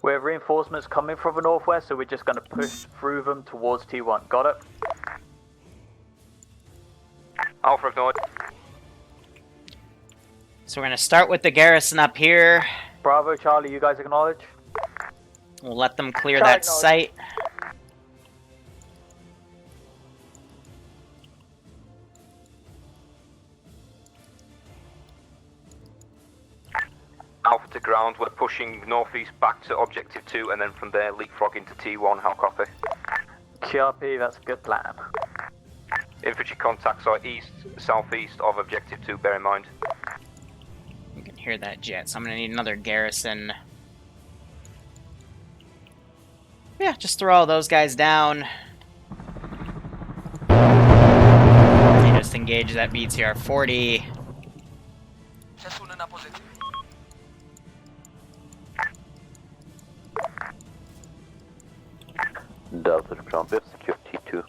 We have reinforcements coming from the northwest, so we're just going to push through them towards T1. Got it? Alpha ignored. So we're going to start with the garrison up here. Bravo, Charlie, you guys acknowledge? We'll let them clear Charlie, that site. Alpha to ground, we're pushing northeast back to objective 2 and then from there leapfrog into T1, how copy? QRP, that's a good plan. Infantry contacts are east, southeast of objective 2, bear in mind. You can hear that jet, so I'm going to need another garrison. Yeah, just throw all those guys down. You just engage that BTR 40. Delta to ground, we have secured T2.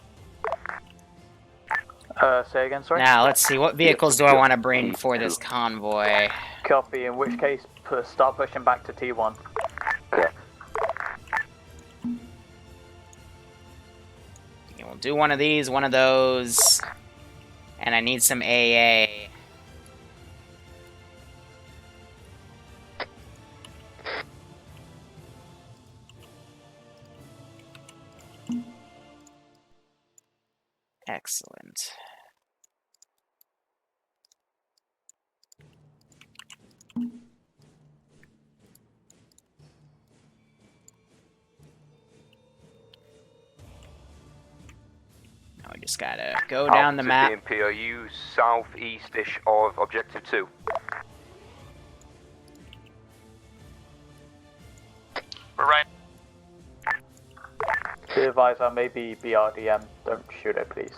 Say again, sorry? Now, let's see, what vehicles do I want to bring for this convoy? Copy, in which case, start pushing back to T1. Okay. Okay, we'll do one of these, one of those, and I need some AA. Excellent. Now we just gotta go down the map. BMP, are you southeast-ish of objective 2? We're right. Be advised, I may be BRDM. Don't shoot it, please.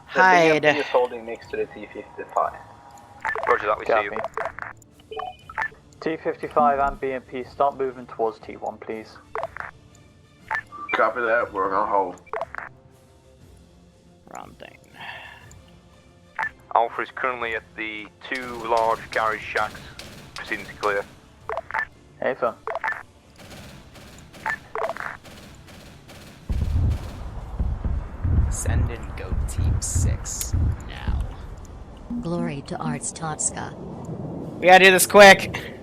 Hide. The BMP is holding next to the T-55. Roger that, we see you. T-55 and BMP, start moving towards T1, please. Copy that, we're on hold. Wrong thing. Alpha is currently at the 2 large garage shacks, proceeding to clear. Hey, fun. Send and go Team 6 now. Glory to Artstotzka. We gotta do this quick.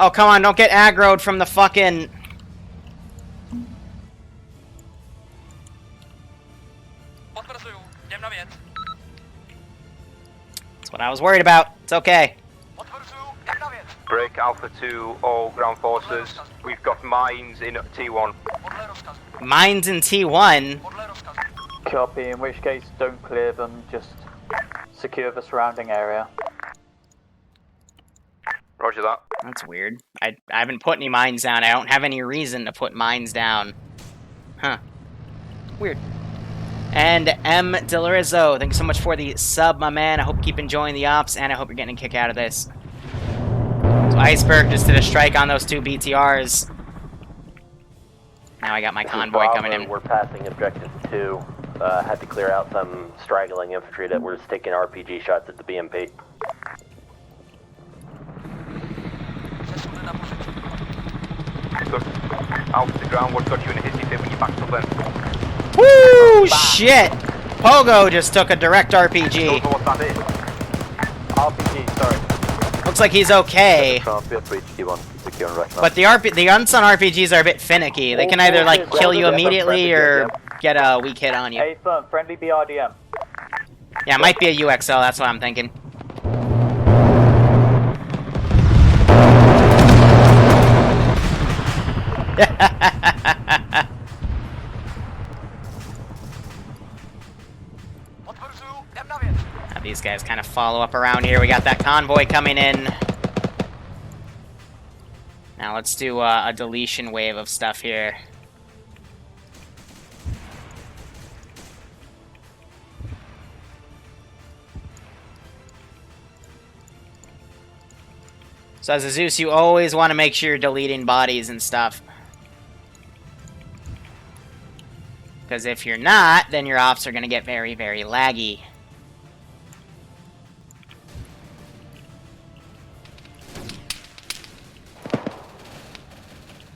Oh, come on, don't get aggroed from the fucking... That's what I was worried about. It's okay. Break Alpha to all ground forces. We've got mines in T1. Mines in T1? Copy, in which case, don't clear them, just secure the surrounding area. Roger that. That's weird. I haven't put any mines down. I don't have any reason to put mines down. Huh. Weird. And M. Delarizzo, thank you so much for the sub, my man. I hope you keep enjoying the ops, and I hope you're getting a kick out of this. So Iceberg just did a strike on those 2 BTRs. Now I got my convoy coming in. We're passing objective 2. Had to clear out some straggling infantry that were taking RPG shots at the BMP. Good. Alpha to ground, what's got you in a hissy fit when you backed up then? Woo! Shit! Pogo just took a direct RPG. Don't know what that is. RPG, sorry. Looks like he's okay. But the unsung RPGs are a bit finicky. They can either like kill you immediately or get a weak hit on you. Hey, firm, friendly BRDM. Yeah, it might be a UXL, that's what I'm thinking. Now these guys kind of follow up around here. We got that convoy coming in. Now let's do a deletion wave of stuff here. So as a Zeus, you always want to make sure you're deleting bodies and stuff. Because if you're not, then your ops are going to get very, very laggy.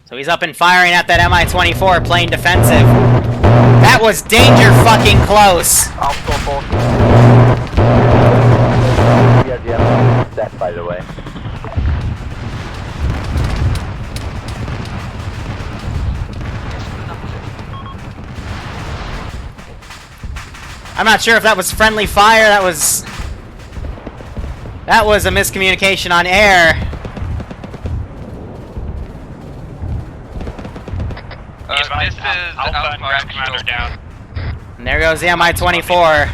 So he's up and firing at that Mi-24, playing defensive. That was danger fucking close. Yeah, that by the way. I'm not sure if that was friendly fire. That was a miscommunication on air. This is Alpha and Ground Commander down. And there goes the Mi-24.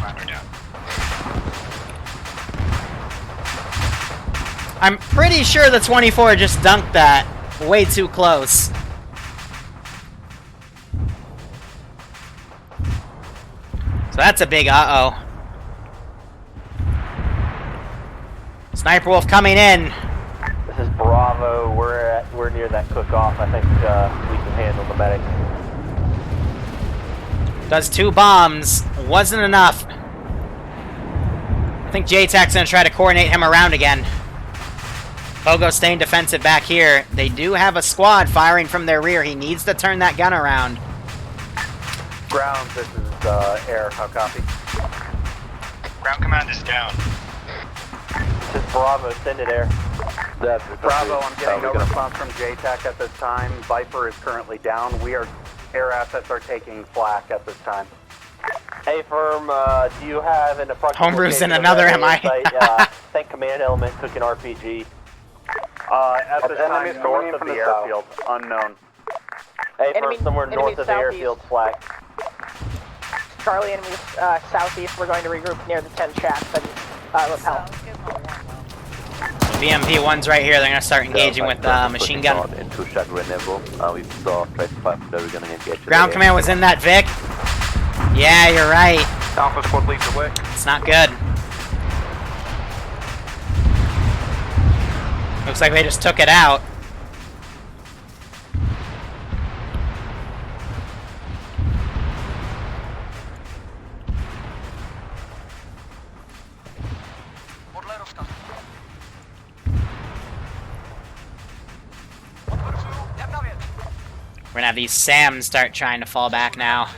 I'm pretty sure the 24 just dunked that way too close. So that's a big uh-oh. Sniper Wolf coming in. This is Bravo. We're near that cook-off. I think we can handle the medic. Does 2 bombs. Wasn't enough. I think JTAC's gonna try to coordinate him around again. Pogo staying defensive back here. They do have a squad firing from their rear. He needs to turn that gun around. Ground, this is air. How copy? Ground command is down. This is Bravo. Send it air. That's Bravo, I'm getting no response from JTAC at this time. Viper is currently down. Air assets are taking flak at this time. Hey, firm, do you have an approximate Homebrew's in location of another that MI. site? I think command element took an RPG. At this time, north of the airfield. Unknown. Hey, Enemy- firm, somewhere enemy north of the southeast. airfield, flak. Charlie, enemies southeast. We're going to regroup near the 10 shacks and repel. BMP-1's right here. They're gonna start engaging with machine gun. Into Chagrin level. We saw Trace 5 that we're gonna engage. Ground command was in that Vic. Yeah, you're right. Alpha squad leads the way. It's not good. Looks like they just took it out. We're gonna have these SAMs start trying to fall back now.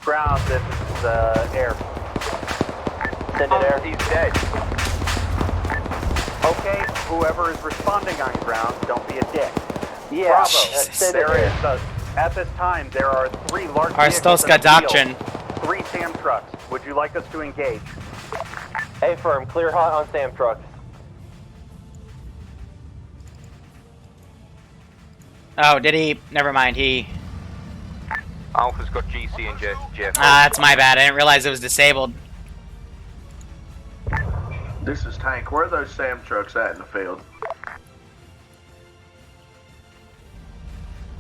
Ground, this is air. Send it air. He's dead. Okay, whoever is responding on ground, don't be a dick. Yeah, Bravo. send it There air. is at this time, there are 3 large Arstotzka vehicles in the doctrine. field, 3 SAM trucks. Would you like us to engage? Hey, firm, clear hot on SAM trucks. Oh, did he? Never mind. He. Alpha's got GC and JF. Ah, that's my bad. I didn't realize it was disabled. This is Tank. Where are those SAM trucks at in the field?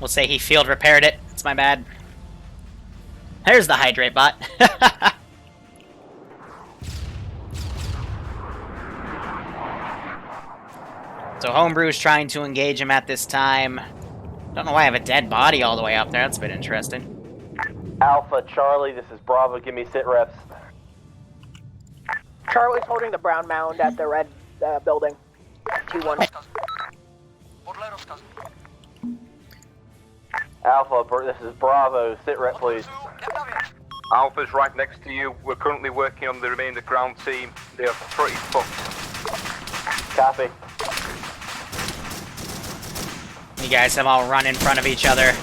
We'll say he field repaired it. It's my bad. There's the hydrate bot. So Homebrew's trying to engage him at this time. Don't know why I have a dead body all the way up there. That's a bit interesting. Alpha, Charlie, this is Bravo. Give me sit reps. Charlie's holding the brown mound at the red building. 2-1. Alpha, this is Bravo. Sit rep, please. Alpha's right next to you. We're currently working on the remainder ground team. They are pretty fucked. Copy. You guys have all run in front of each other.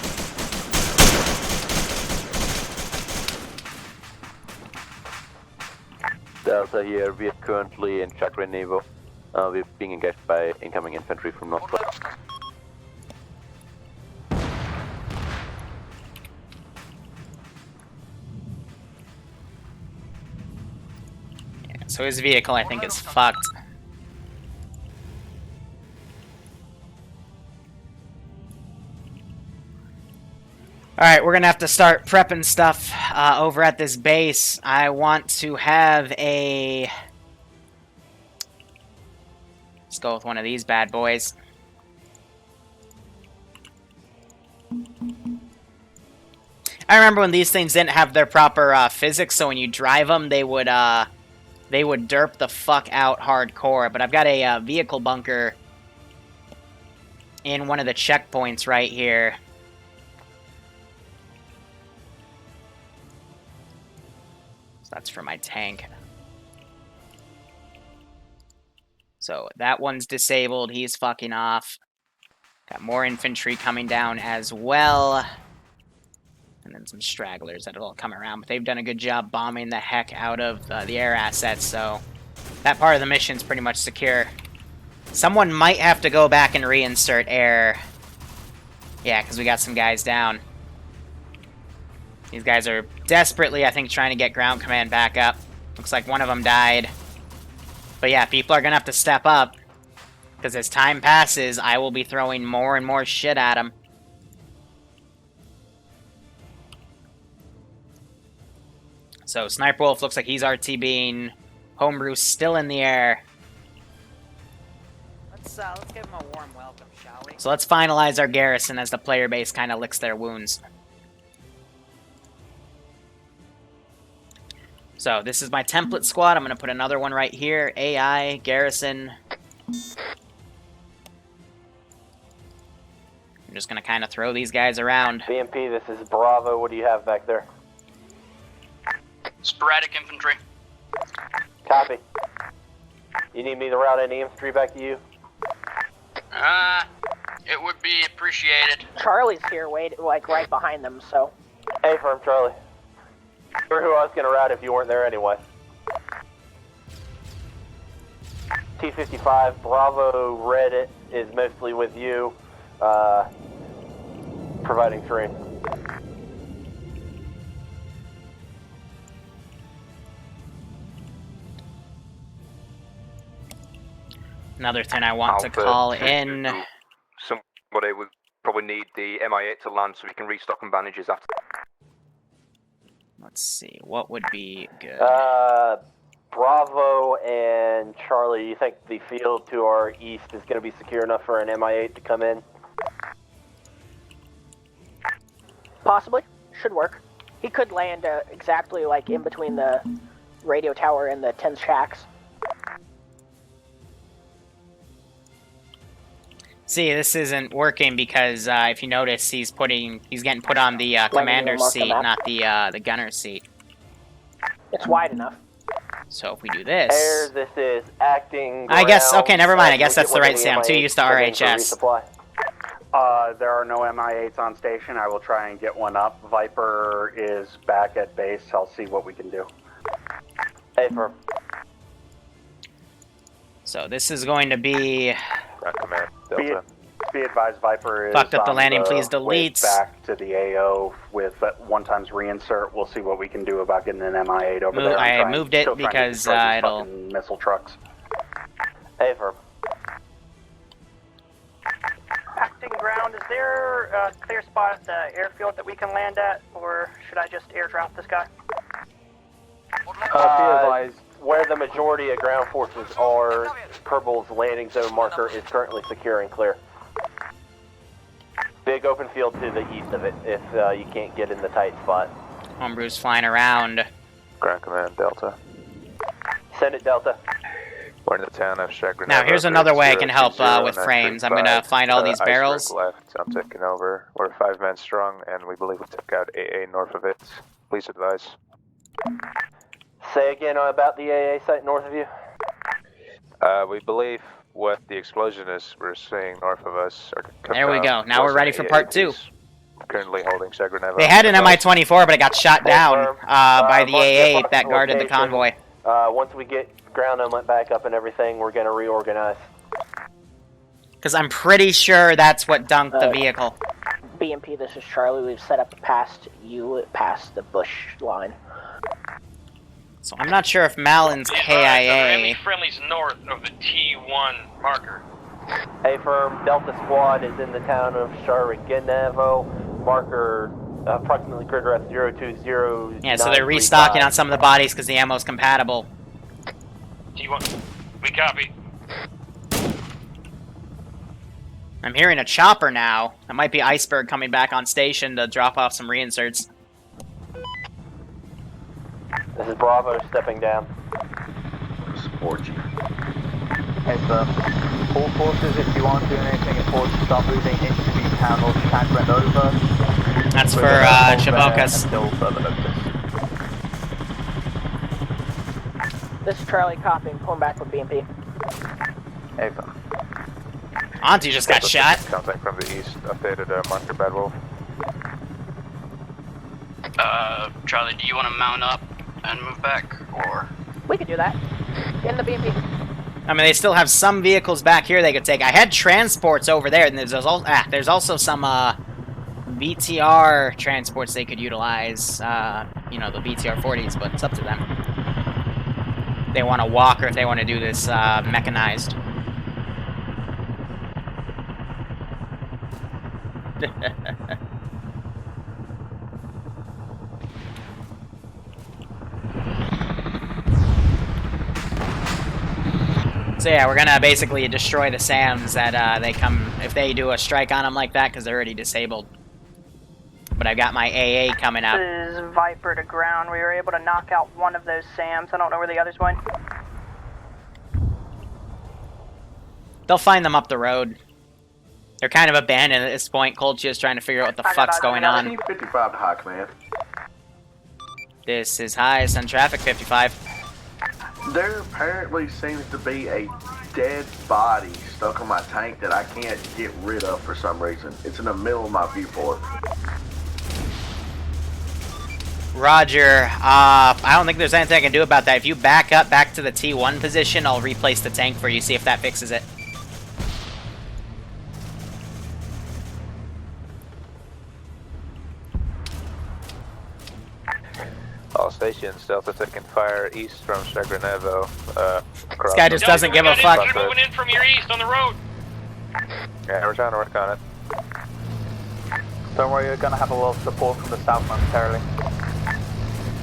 Delta here, we are currently in Chagrin Nevo. We're being engaged by incoming infantry from northwest. so his vehicle, I think, is fucked. Alright, we're gonna have to start prepping stuff over at this base. I want to have a... Let's go with one of these bad boys. I remember when these things didn't have their proper physics, so when you drive them, they would derp the fuck out hardcore. But I've got a vehicle bunker in one of the checkpoints right here. So that's for my tank. So that one's disabled. He's fucking off. Got more infantry coming down as well. And then some stragglers that'll all come around. But they've done a good job bombing the heck out of the air assets, so that part of the mission's pretty much secure. Someone might have to go back and reinsert air. Yeah, because we got some guys down. These guys are desperately, I think, trying to get ground command back up. Looks like one of them died. But yeah, people are going to have to step up. Because as time passes, I will be throwing more and more shit at them. So, Sniper Wolf looks like he's RTBing. Homebrew's still in the air. Let's give him a warm welcome, shall we? So let's finalize our garrison as the player base kind of licks their wounds. So, this is my template squad. I'm going to put another one right here. AI, garrison. I'm just going to kind of throw these guys around. BMP, this is Bravo. What do you have back there? Sporadic infantry. Copy. You need me to route any infantry back to you? It would be appreciated. Charlie's here, like right behind them, so. Hey, firm Charlie. You're who I was gonna route if you weren't there anyway. T-55, Bravo Red is mostly with you, providing terrain. Another thing I want to call in. Somebody would probably need the Mi-8 to land so we can restock and bandages after. Let's see, what would be good? Bravo and Charlie, you think the field to our east is going to be secure enough for an Mi-8 to come in? Possibly. Should work. He could land exactly like in between the radio tower and the 10 shacks. See, this isn't working because if you notice, he's getting put on the commander's seat, not the gunner's seat. It's wide enough. So if we do this, Air, this is acting. I guess. Okay, never mind. I guess that's the right thing. I'm too used to RHS. There are no Mi-8s on station. I will try and get one up. Viper is back at base. I'll see what we can do. Hey, firm. So this is going to be. Command, Delta. Be advised, Viper is fucked up the landing. the Please way delete. Back to the AO with 1x reinsert. We'll see what we can do about getting an Mi-8 over there. I moved it because it'll. Missile trucks. Hey, firm. Acting ground, is there a clear spot at the airfield that we can land at, or should I just airdrop this guy? Where the majority of ground forces are, Purple's landing zone marker is currently secure and clear. Big open field to the east of it if you can't get in the tight spot. Homebrew's flying around. Ground command, Delta. Send it, Delta. We're in the town of Chagrin. Now here's another way I can help with frames. I'm gonna find all these barrels. Left. I'm taking over. We're 5 men strong, and we believe we took out AA north of it. Please advise. Say again about the AA site north of you. We believe what the explosion is we're seeing north of us. There we go. Now we're ready for part 2. Currently holding Chagrin. They had an Mi-24, but it got shot down by the AA that guarded the convoy. Once we get ground element back up and everything, we're going to reorganize. Because I'm pretty sure that's what dunked the vehicle. BMP, this is Charlie. We've set up past you, past the bush line. So I'm not sure if Malin's Are there KIA. enemy friendlies north of the T1 marker? A firm Delta Squad is in the town of Sharagenevo, marker approximately grid ref 020. Yeah, so they're restocking on some of the bodies because the ammo's compatible. T1, we copy. I'm hearing a chopper now. That might be Iceberg coming back on station to drop off some reinserts. This is Bravo stepping down. Support you. Hey, sir. All forces, if you aren't doing anything important, start moving into the town of Chagrinova. That's for Chavokas. Until further notice. This is Charlie copying, pulling back with BMP. Hey, sir. Auntie just got shot. Contact from the east, updated marker Bad Wolf. Charlie, do you want to mount up and move back, or? We could do that. Get in the BMP. I mean, they still have some vehicles back here they could take. I had transports over there, and there's also some BTR transports they could utilize. You know, the BTR 40s, but it's up to them. If they want to walk or if they want to do this mechanized. So yeah, we're gonna basically destroy the SAMs that they come if they do a strike on them like that because they're already disabled. But I've got my AA coming up. This is Viper to ground. We were able to knock out one of those SAMs. I don't know where the others went. They'll find them up the road. They're kind of abandoned at this point. Kolechian's trying to figure out what the fuck's going on. 55 to High Command. This is highest on traffic 55. There apparently seems to be a dead body stuck on my tank that I can't get rid of for some reason. It's in the middle of my viewport. Roger. I don't think there's anything I can do about that. If you back up back to the T1 position, I'll replace the tank for you, see if that fixes it. All stations, Delta taking fire east from Chagrinevo. This guy just doesn't give a fuck. You're moving in from your east on the road. Yeah, we're trying to work on it. Don't worry, you're gonna have a lot of support from the south momentarily.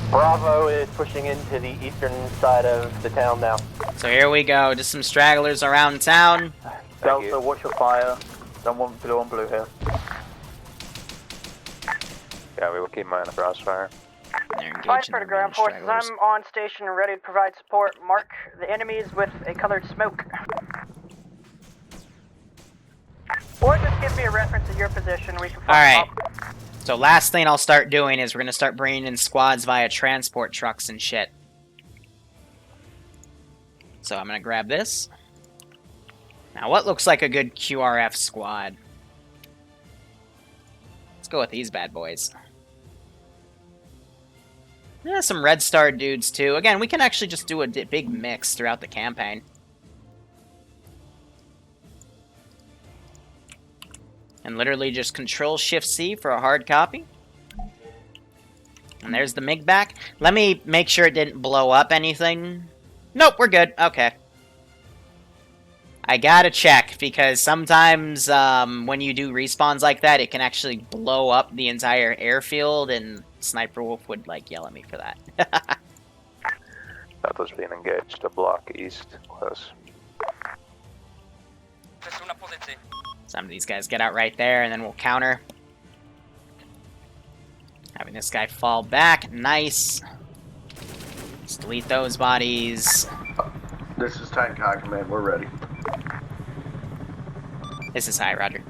Bravo is pushing into the eastern side of the town now. So here we go, just some stragglers around town. Delta, watch your fire. Don't want blue on blue here. Yeah, we will keep mine in the crossfire. Viper to ground forces. I'm on station and ready to provide support. Mark the enemies with a colored smoke. Or just give me a reference of your position. We can fuck Alright. them up. So last thing I'll start doing is we're going to start bringing in squads via transport trucks and shit. So I'm going to grab this. Now what looks like a good QRF squad? Let's go with these bad boys. Yeah, some Red Star dudes too. Again, we can actually just do a big mix throughout the campaign. And literally just Control-Shift-C for a hard copy. And there's the MiG back. Let me make sure it didn't blow up anything. Nope, we're good. Okay. I gotta check, because sometimes when you do respawns like that, it can actually blow up the entire airfield, and Sniper Wolf would, like, yell at me for that. Delta's being engaged to block east, close. Some of these guys get out right there, and then we'll counter. Having this guy fall back. Nice. Let's delete those bodies. This is Tank High Command. We're ready. This is high, Roger.